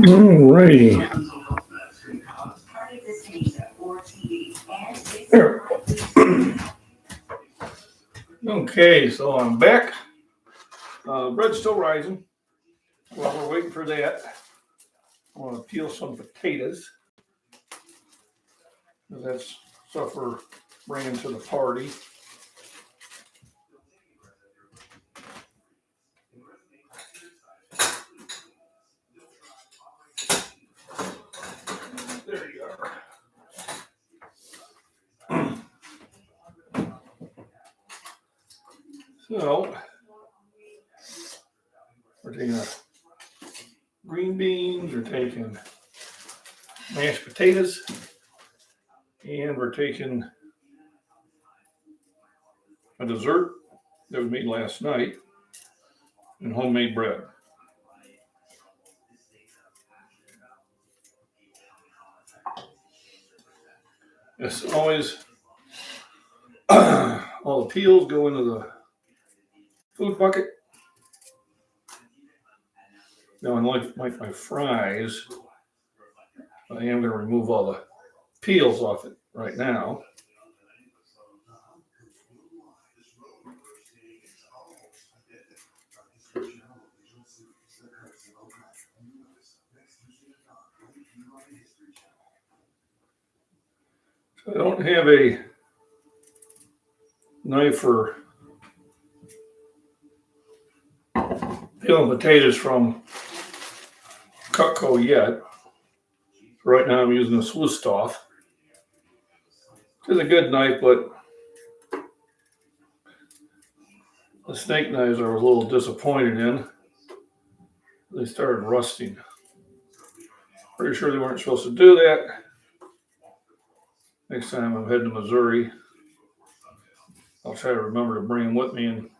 Alrighty. There. Okay, so I'm back. Bread's still rising. While we're waiting for that, I want to peel some potatoes. That's stuff we're bringing to the party. There you are. So, we're taking green beans, we're taking mashed potatoes, and we're taking a dessert that was made last night and homemade bread. As always, all the peels go into the food bucket. Now, unlike my fries, I am going to remove all the peels off it right now. So I don't have a knife for peeling potatoes from Cutco yet. Right now I'm using a Swisstoff. It's a good knife, but the snake knives I was a little disappointed in. They started rusting. Pretty sure they weren't supposed to do that. Next time I'm heading to Missouri, I'll try to remember to bring them with me and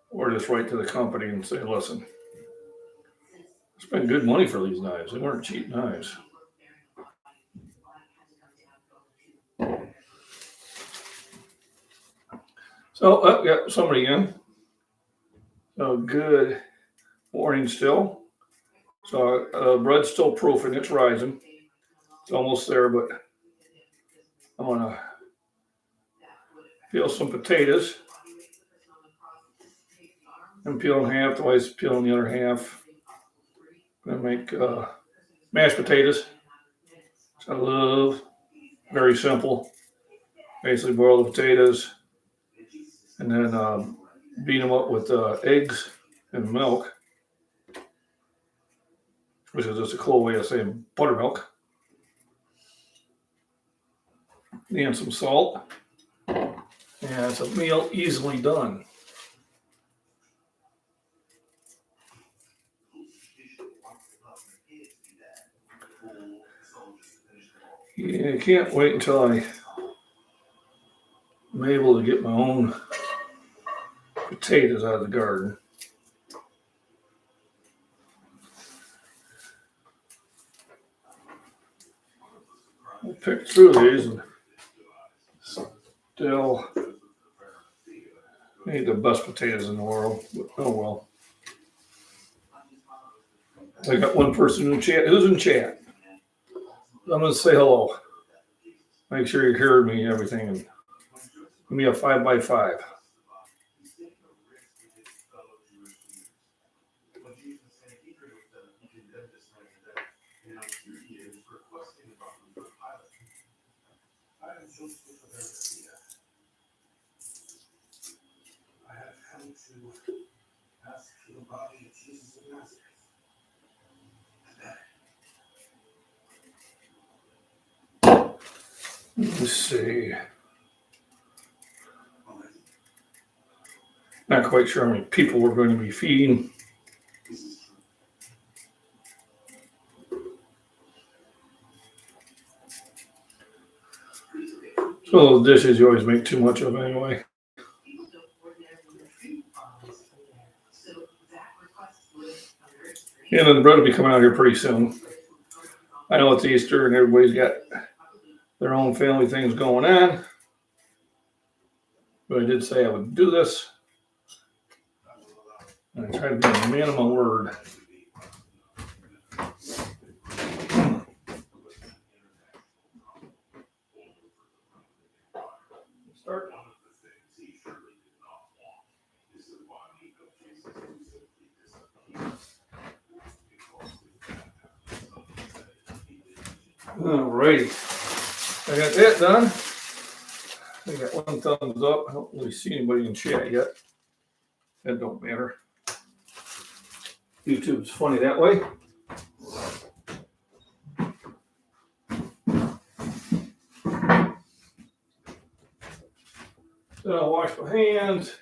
or just write to the company and say, listen, I spent good money for these knives. They weren't cheap knives. So, yeah, somebody in. So, good morning still. So, bread's still proof and it's rising. It's almost there, but I'm going to peel some potatoes. I'm peeling half, twice peeling the other half. I'm going to make mashed potatoes, which I love. Very simple. Basically boil the potatoes and then beat them up with eggs and milk, which is just a cool way of saying buttermilk. And some salt. And it's a meal easily done. Yeah, I can't wait until I'm able to get my own potatoes out of the garden. I picked through these and still ain't the best potatoes in the world, but oh well. I got one person in chat. Who's in chat? I'm going to say hello. Make sure you hear me and everything. And give me a 5x5. Let's see. Not quite sure how many people we're going to be feeding. So the dishes you always make too much of anyway. And then the bread will be coming out here pretty soon. I know it's Easter and everybody's got their own family things going on. But I did say I would do this. And I try to be a man of my word. Start. Alrighty. I got that done. I got one thumbs up. I don't really see anybody in chat yet. That don't matter. YouTube's funny that way. Then I'll wash my hands.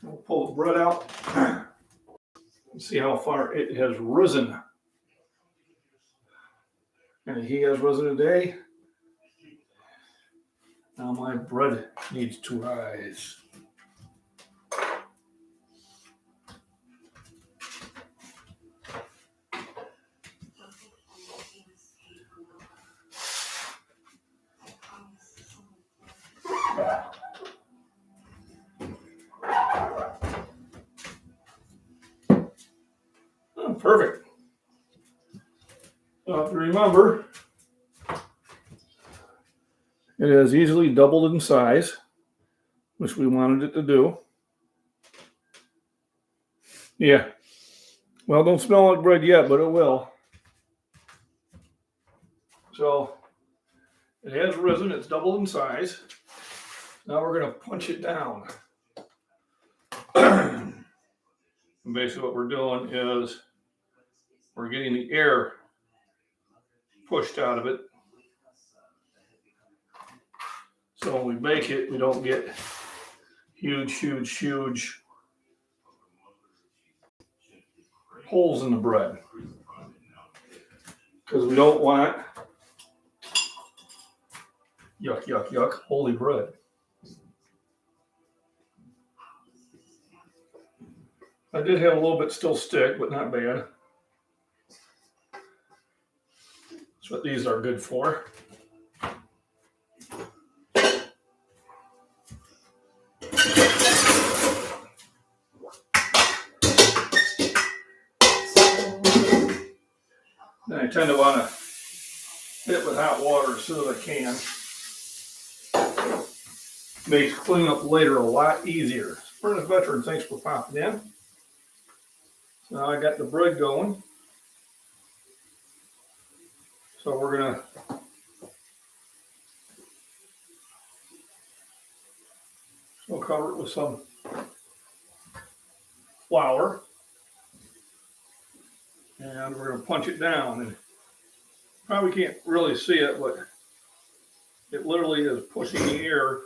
I'll pull the bread out and see how far it has risen. And he has risen today. Now my bread needs to rise. Oh, perfect. So if you remember, it has easily doubled in size, which we wanted it to do. Yeah. Well, don't smell like bread yet, but it will. So it has risen. It's doubled in size. Now we're going to punch it down. And basically what we're doing is we're getting the air pushed out of it. So when we bake it, we don't get huge holes in the bread. Because we don't want yuck, holy bread. I did have a little bit still stick, but not bad. That's what these are good for. And I tend to want to hit it with hot water as soon as I can. Makes cleanup later a lot easier. Furnace Veteran, thanks for popping in. So now I got the bread going. So we're going to cover it with some flour. And we're going to punch it down. And probably can't really see it, but it literally is pushing the air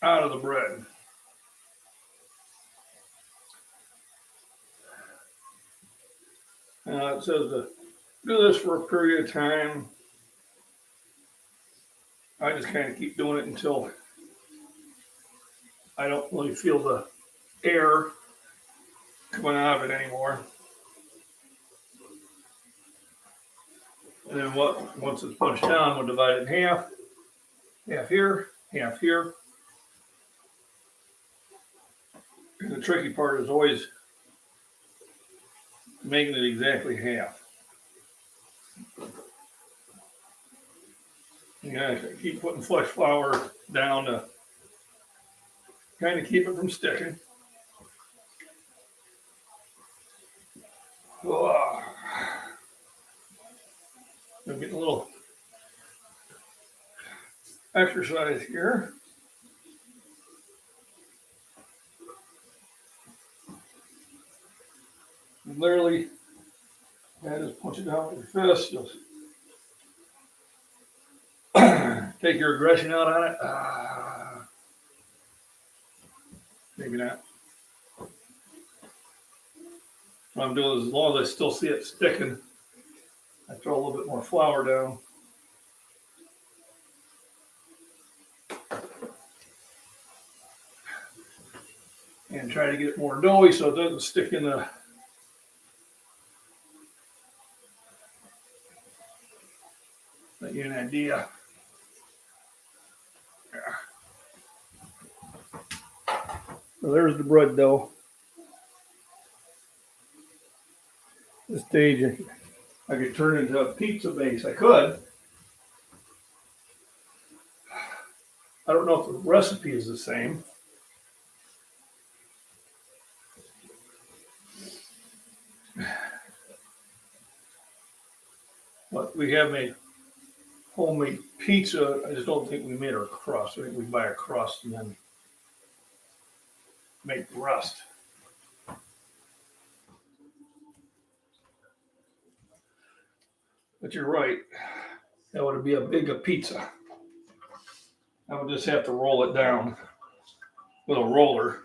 out of the bread. It says to do this for a period of time. I just kind of keep doing it until I don't really feel the air coming out of it anymore. And then once it's punched down, we'll divide it in half. Half here, half here. And the tricky part is always making it exactly half. You gotta keep putting fresh flour down to kind of keep it from sticking. I'm getting a little exercise here. And literally, just punch it down with your fist. You'll take your aggression out on it. Maybe not. What I'm doing is, as long as I still see it sticking, I throw a little bit more flour down. And try to get it more doughy so it doesn't stick in the get you an idea. So there's the bread dough. This stage, I could turn it into a pizza base. I could. I don't know if the recipe is the same. But we have made homemade pizza. I just don't think we made our crust. I think we buy a crust and then make the rest. But you're right. That would be a big pizza. I would just have to roll it down with a roller.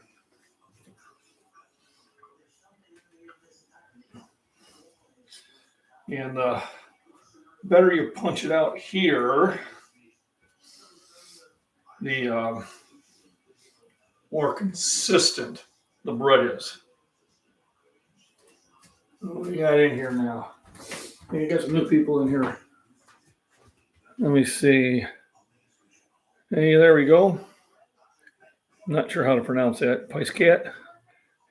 And better you punch it out here, the more consistent the bread is. What do we got in here now? You got some new people in here. Let me see. Hey, there we go. Not sure how to pronounce that. Pice Cat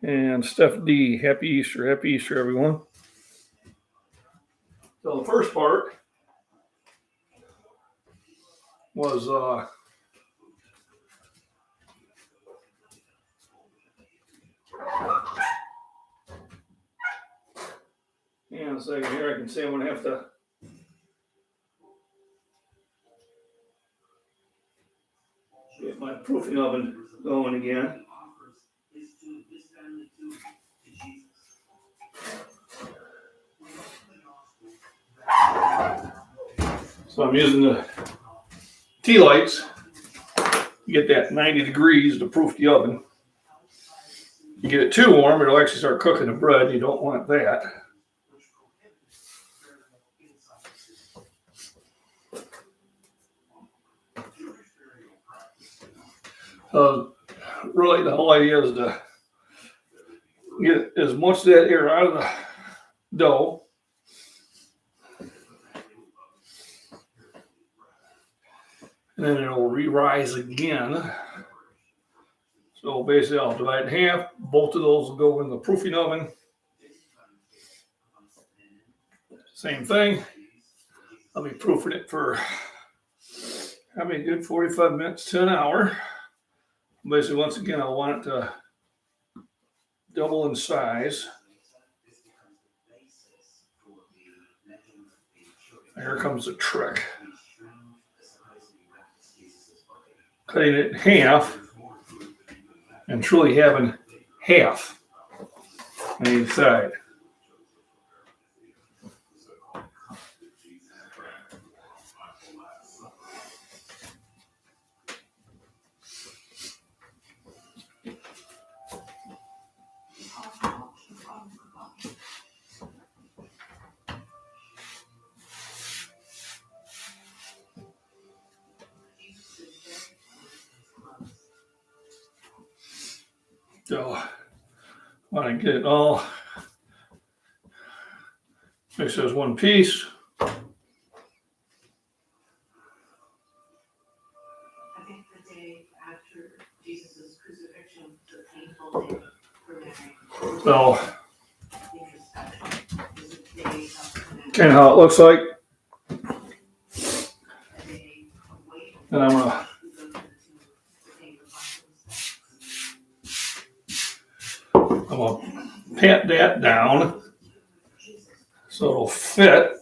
and Steph D. Happy Easter. Happy Easter, everyone. So the first part was hang on a second here. I can see I'm going to have to get my proofing oven going again. So I'm using the tea lights to get that 90 degrees to proof the oven. You get it too warm, it'll actually start cooking the bread. You don't want that. Really, the whole idea is to get as much of that air out of the dough. And then it'll re-rise again. So basically, I'll divide it in half. Both of those will go in the proofing oven. Same thing. I'll be proofing it for a good 45 minutes to an hour. Basically, once again, I want it to double in size. Here comes the trick. Cutting it in half and truly having half on each side. So I want to get it all mixed as one piece. So kind of how it looks like. And I'm gonna pat that down so it'll fit.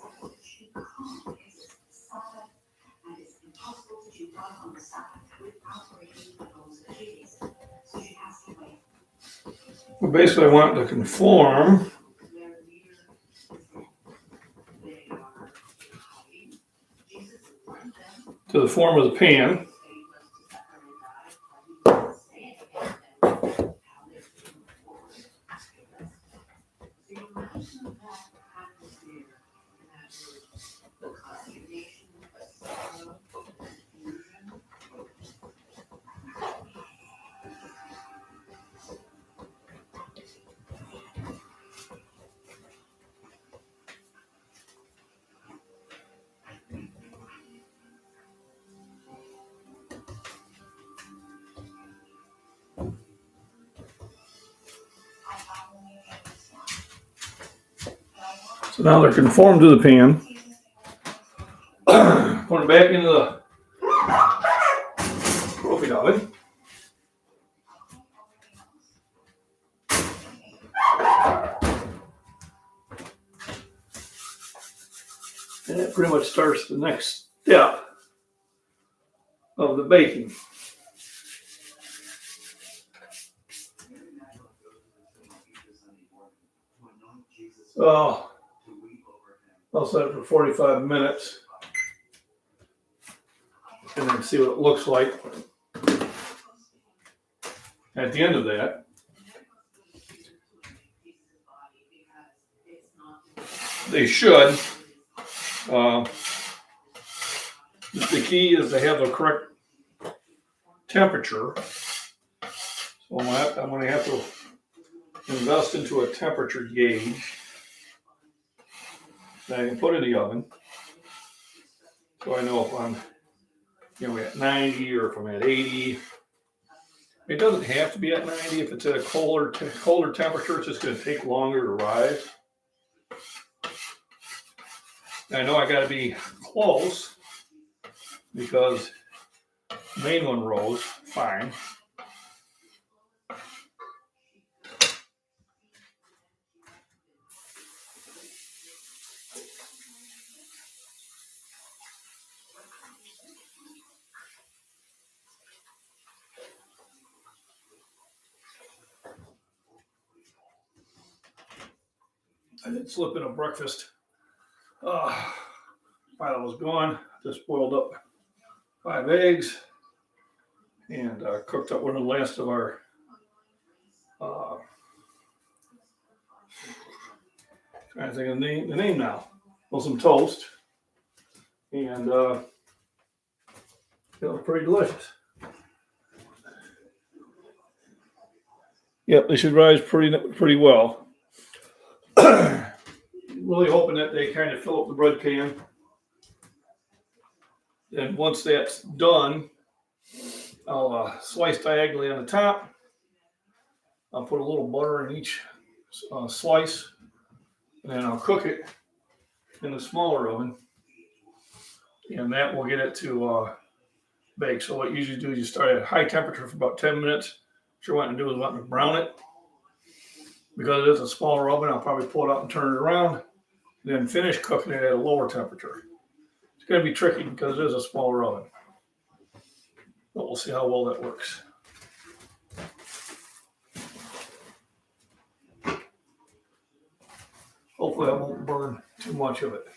Basically, I want it to conform to the form of the pan. now they're conformed to the pan. Put them back into the propane oven. And that pretty much starts the next step of the baking. So I'll set it for 45 minutes and then see what it looks like. At the end of that, they should. The key is to have the correct temperature. So I'm going to have to invest into a temperature gauge that I can put in the oven, so I know if I'm, at 90 or if I'm at 80. It doesn't have to be at 90. If it's at a colder temperature, it's just going to take longer to rise. I know I got to be close because the main one rose fine. I did slip in a breakfast while I was gone. Just boiled up 5 eggs and cooked up one of the last of our trying to think of the name now. Well, some toast, and it was pretty delicious. Yep, they should rise pretty well. Really hoping that they kind of fill up the bread pan. And once that's done, I'll slice diagonally on the top. I'll put a little butter in each slice, and then I'll cook it in the smaller oven, and that will get it to bake. So what you usually do is you start at high temperature for about 10 minutes. What you're wanting to do is wanting to brown it. Because it is a smaller oven, I'll probably pull it out and turn it around, and then finish cooking it at a lower temperature. It's going to be tricky because it is a smaller oven, but we'll see how well that works. Hopefully I won't burn too much of it.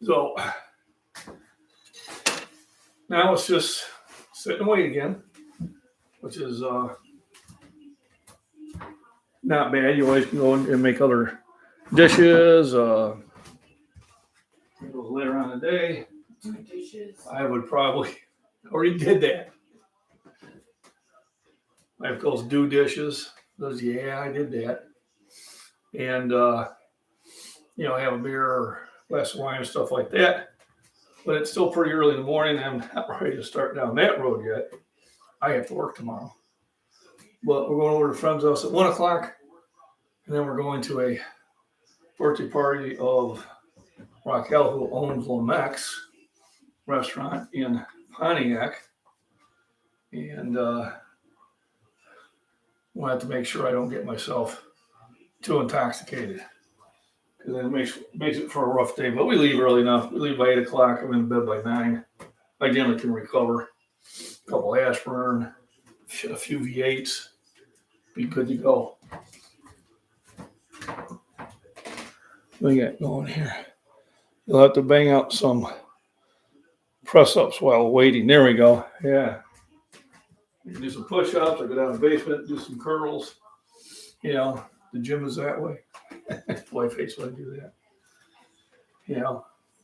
So now it's just sit and wait again, which is not bad. You always can go and make other dishes. Later on in the day, I would probably already did that. I have those do dishes. Yeah, I did that. And have a beer or glass of wine and stuff like that. But it's still pretty early in the morning. I'm not ready to start down that road yet. I have to work tomorrow. But we're going over to a friend's house at 1 o'clock. And then we're going to a birthday party of Raquel, who owns Lamex restaurant in Pontiac. And we'll have to make sure I don't get myself too intoxicated, because then it makes it for a rough day. But we leave early enough. We leave by 8 o'clock. I'm in bed by 9. I generally can recover. A couple aspirin, a few V8s, be good to go. What do we got going here? You'll have to bang out some press-ups while waiting. There we go. Yeah. You can do some push-ups or go down to the basement, do some curls. The gym is that way. Wife hates when I do that.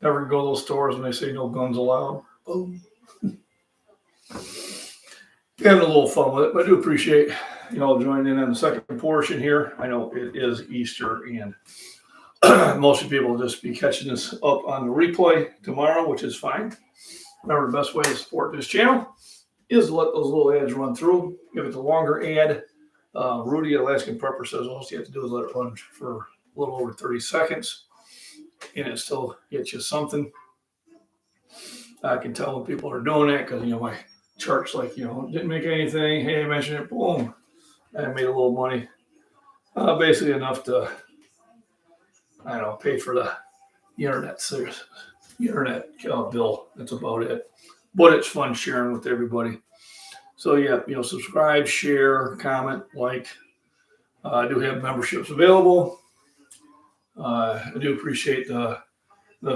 Never go to those stores when they say no guns allowed. Boom. Having a little fun with it, but I do appreciate joining in on the second portion here. I know it is Easter, and most of the people will just be catching this up on the replay tomorrow, which is fine. Remember, the best way to support this channel is to let those little ads run through. If it's a longer ad, Rudy at Alaskan Prepper says all you have to do is let it run for a little over 30 seconds, and it still gets you something. I can tell when people are doing that because, my chart's like, didn't make anything. Hey, I mentioned it. Boom. I made a little money. Basically enough to, pay for the internet bill. That's about it. But it's fun sharing with everybody. So, yeah, subscribe, share, comment, like. I do have memberships available. I do appreciate the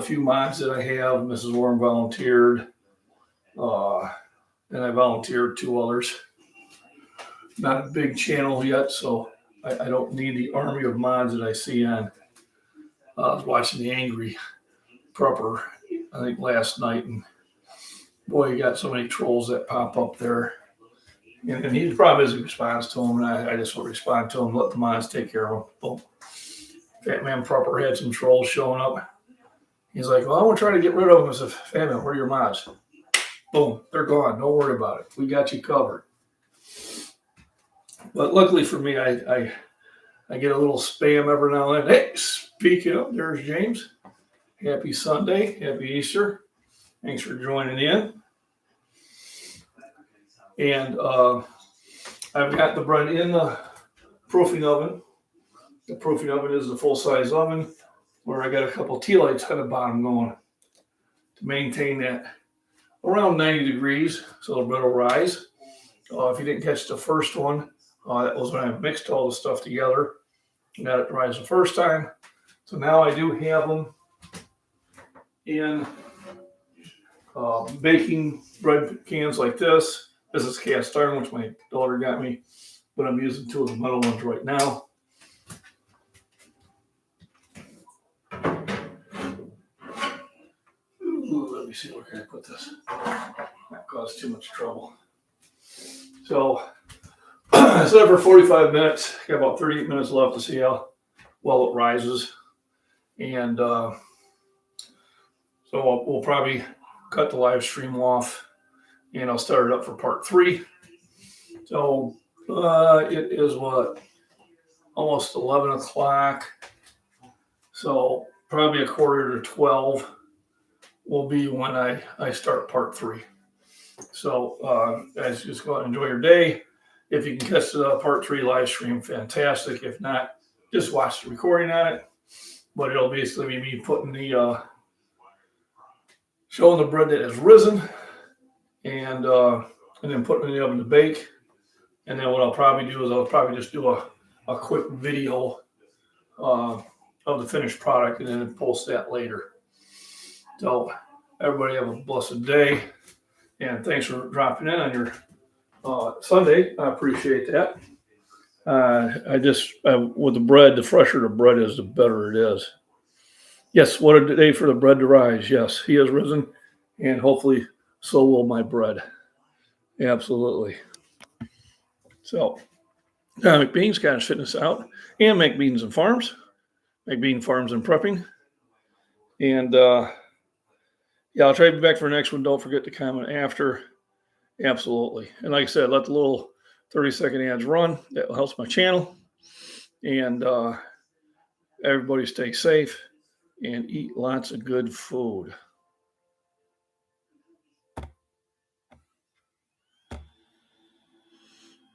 few mods that I have. Mrs. Warren volunteered. And I volunteered 2 others. Not a big channel yet, so I don't need the army of mods that I see on. I was watching the Angry Prepper, I think, last night, and boy, you got so many trolls that pop up there. And he probably doesn't respond to them, and I just will respond to them, let the mods take care of them. Boom. Fat Man Prepper had some trolls showing up. He's like, well, I want to try to get rid of them. I said, Fat Man, where are your mods? Boom, they're gone. Don't worry about it. We got you covered. But luckily for me, I get a little spam every now and then. Hey, speaking of, there's James. Happy Sunday. Happy Easter. Thanks for joining in. And I've got the bread in the proofing oven. The proofing oven is the full-size oven where I got a couple tea lights on the bottom going to maintain that around 90 degrees so the bread will rise. If you didn't catch the first one, that was when I mixed all the stuff together and got it to rise the first time. So now I do have them in baking bread cans like this. This is cast iron, which my daughter got me, but I'm using 2 of the metal ones right now. Ooh, let me see, where can I put this? Not cause too much trouble. So I set it for 45 minutes. Got about 38 minutes left to see how well it rises. And so we'll probably cut the live stream off, and I'll start it up for part 3. So it is almost 11 o'clock. So probably 11:45 will be when I start part 3. So guys, just go out and enjoy your day. If you can catch the part 3 live stream, fantastic. If not, just watch the recording on it. But it'll basically be me putting showing the bread that has risen, and then putting it in the oven to bake. And then what I'll probably do is I'll probably just do a quick video of the finished product and then post that later. So everybody have a blessed day, and thanks for dropping in on your Sunday. I appreciate that. With the bread, the fresher the bread is, the better it is. Yes, what a day for the bread to rise. Yes, he has risen, and hopefully so will my bread. Absolutely. So, MacBean's kind of fitting us out, and MacBeans and Farms. MacBean Farms and Prepping. And yeah, I'll try to be back for the next one. Don't forget to comment after. Absolutely. And like I said, let the little 30-second ads run. That helps my channel. And everybody stay safe and eat lots of good food.